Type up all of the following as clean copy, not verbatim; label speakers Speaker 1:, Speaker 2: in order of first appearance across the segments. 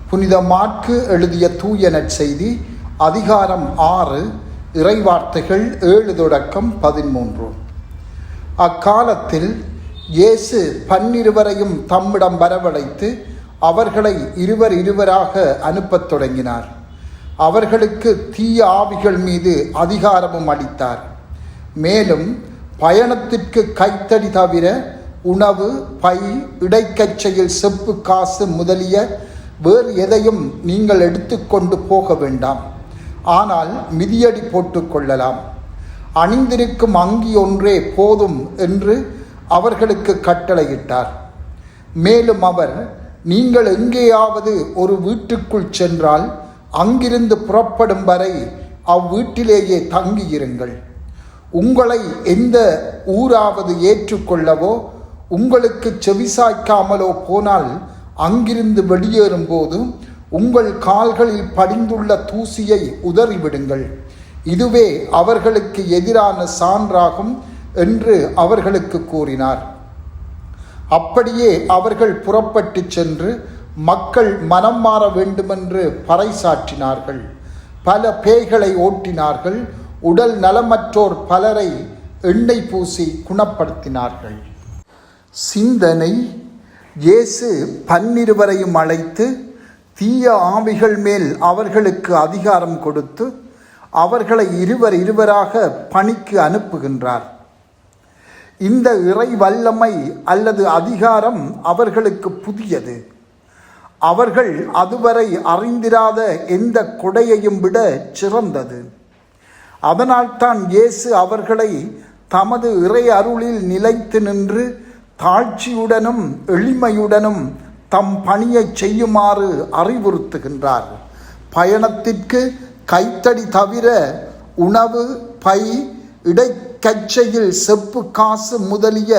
Speaker 1: புனித மாற்கு எழுதிய தூய நற்செய்தி அதிகாரம் 6 இறைவார்த்தைகள் 7 தொடக்கம் 13. அக்காலத்தில் இயேசு 12 தம்மிடம் வரவழைத்து அவர்களை இருவராக அனுப்பத் தொடங்கினார். அவர்களுக்கு தீய ஆவிகள் மீது அதிகாரமும் அளித்தார். மேலும் பயணத்திற்கு கைத்தடி தவிர உணவு, பை, இடைக்கச்சையில் செப்பு காசு முதலிய வேறு எதையும் நீங்கள் எடுத்துக்கொண்டு போக வேண்டாம். ஆனால் மிதியடி போட்டுக்கொள்ளலாம். அணிந்திருக்கும் அங்கி ஒன்றே போதும் என்று அவர்களுக்கு கட்டளையிட்டார். மேலும் அவர், நீங்கள் எங்கேயாவது ஒரு வீட்டுக்குள் சென்றால் அங்கிருந்து புறப்படும் வரை அவ்வீட்டிலேயே தங்கியிருங்கள். உங்களை எந்த ஊராவது ஏற்றுக்கொள்ளவோ உங்களுக்கு செவிசாய்க்காமலோ போனால் அங்கிருந்து வெளியேறும்போது உங்கள் கால்களில் படிந்துள்ள தூசியை உதறிவிடுங்கள். இதுவே அவர்களுக்கு எதிரான சான்றாகும் என்று அவர்களுக்கு கூறினார். அப்படியே அவர்கள் புறப்பட்டு சென்று மக்கள் மனம் மாற வேண்டுமென்று பறைசாற்றினார்கள். பல பேய்களை ஓட்டினார்கள். உடல் நலமற்றோர் பலரை எண்ணெய் பூசி குணப்படுத்தினார்கள். சிந்தனை: இயேசு 12 அழைத்து தீய ஆவிகள் மேல் அவர்களுக்கு அதிகாரம் கொடுத்து அவர்களை இருவராக பணிக்கு அனுப்புகின்றார். இந்த இறை வல்லமை அல்லது அதிகாரம் அவர்களுக்கு புதியது. அவர்கள் அதுவரை அறிந்திராத எந்த கொடையையும் விட சிறந்தது. அதனால்தான் இயேசு அவர்களை தமது இறை அருளில் நிலைத்து நின்று தாழ்ச்சியுடனும் எளிமையுடனும் தம் பணியை செய்யுமாறு அறிவுறுத்துகின்றார். பயணத்திற்கு கைத்தடி தவிர உணவு, பை, இடைக்கச்சையில் செப்பு காசு முதலிய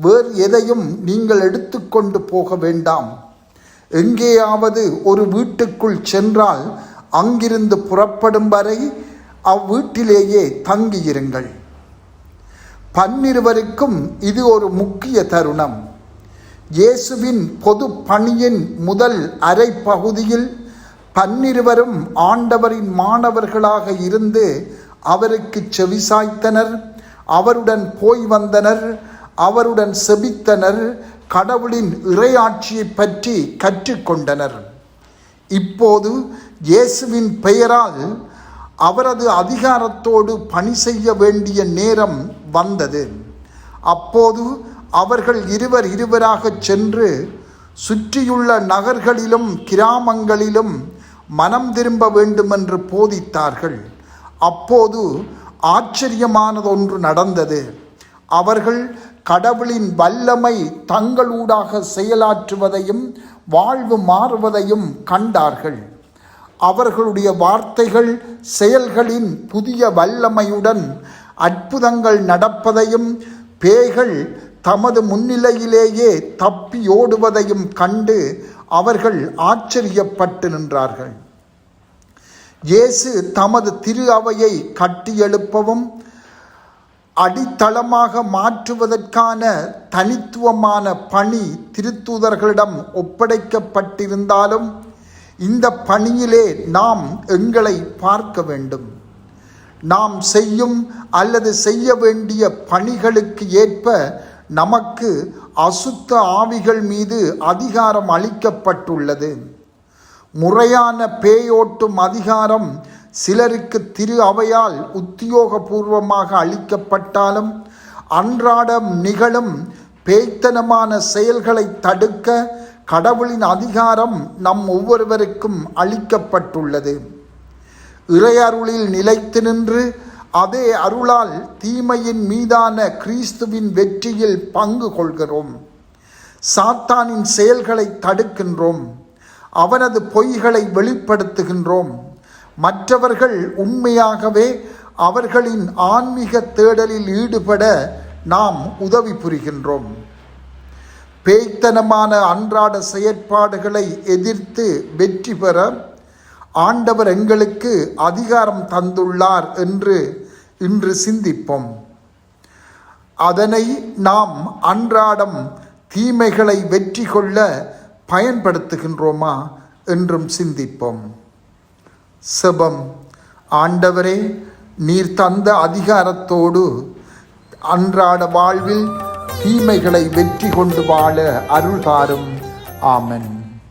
Speaker 1: வேறு எதையும் நீங்கள் எடுத்துக்கொண்டு போக வேண்டாம். எங்கேயாவது ஒரு வீட்டுக்குள் சென்றால் அங்கிருந்து புறப்படும் வரை அவ்வீட்டிலேயே தங்கியிருங்கள். 12 இது ஒரு முக்கிய தருணம். இயேசுவின் பொது பணியின் முதல் அரை பகுதியில் 12 ஆண்டவரின் மாணவர்களாக இருந்து அவருக்கு செவிசாய்த்தனர், அவருடன் போய் வந்தனர், அவருடன் செபித்தனர், கடவுளின் இறையாட்சியை பற்றி கற்றுக்கொண்டனர். இப்போது இயேசுவின் பெயரால் அவரது அதிகாரத்தோடு பணி செய்ய வேண்டிய நேரம் வந்தது. அப்போது அவர்கள் இருவராக சென்று சுற்றியுள்ள நகர்களிலும் கிராமங்களிலும் மனம் திரும்ப வேண்டுமென்று போதித்தார்கள். அப்போது ஆச்சரியமானதொன்று நடந்தது. அவர்கள் கடவுளின் வல்லமை தங்களூடாக செயலாற்றுவதையும் வாழ்வு மாறுவதையும் கண்டார்கள். அவர்களுடைய வார்த்தைகள் செயல்களின் புதிய வல்லமையுடன் அற்புதங்கள் நடப்பதையும் பேய்கள் தமது முன்னிலையிலேயே தப்பியோடுவதையும் கண்டு அவர்கள் ஆச்சரியப்பட்டு நின்றார்கள். இயேசு தமது திரு அவையை கட்டியெழுப்பவும் அடித்தளமாக மாற்றுவதற்கான தனித்துவமான பணி திருத்தூதர்களிடம் ஒப்படைக்கப்பட்டிருந்தாலும் இந்த பணியிலே நாம் எங்களை பார்க்க வேண்டும். நாம் செய்யும் அல்லது செய்ய வேண்டிய பணிகளுக்கு ஏற்ப நமக்கு அசுத்த ஆவிகள் மீது அதிகாரம் அளிக்கப்பட்டுள்ளது. முறையான பேயோட்டும் அதிகாரம் சிலருக்கு திரு அவையால் உத்தியோகபூர்வமாக அளிக்கப்பட்டாலும் அன்றாடம் நிகழும் பேய்த்தனமான செயல்களை தடுக்க கடவுளின் அதிகாரம் நம் ஒவ்வொருவருக்கும் அளிக்கப்பட்டுள்ளது. இறையருளில் நிலைத்து நின்று அதே அருளால் தீமையின் மீதான கிறிஸ்துவின் வெற்றியில் பங்கு கொள்கிறோம். சாத்தானின் செயல்களை தடுக்கின்றோம். அவனது பொய்களை வெளிப்படுத்துகின்றோம். மற்றவர்கள் உண்மையாகவே அவர்களின் ஆன்மீக தேடலில் ஈடுபட நாம் உதவி புரிகின்றோம். பேய்த்தனமான அன்றாட செயற்பாடுகளை எதிர்த்து வெற்றி பெற ஆண்டவர் எங்களுக்கு அதிகாரம் தந்துள்ளார் என்று இன்று சிந்திப்போம். அதனை நாம் அன்றாடம் தீமைகளை வெற்றி கொள்ள பயன்படுத்துகின்றோமா என்றும் சிந்திப்போம். செபம். ஆண்டவரே, நீர் தந்த அதிகாரத்தோடு அன்றாட வாழ்வில் தீமைகளை வெற்றி கொண்டு வாழ அருள்தாரும். ஆமென்.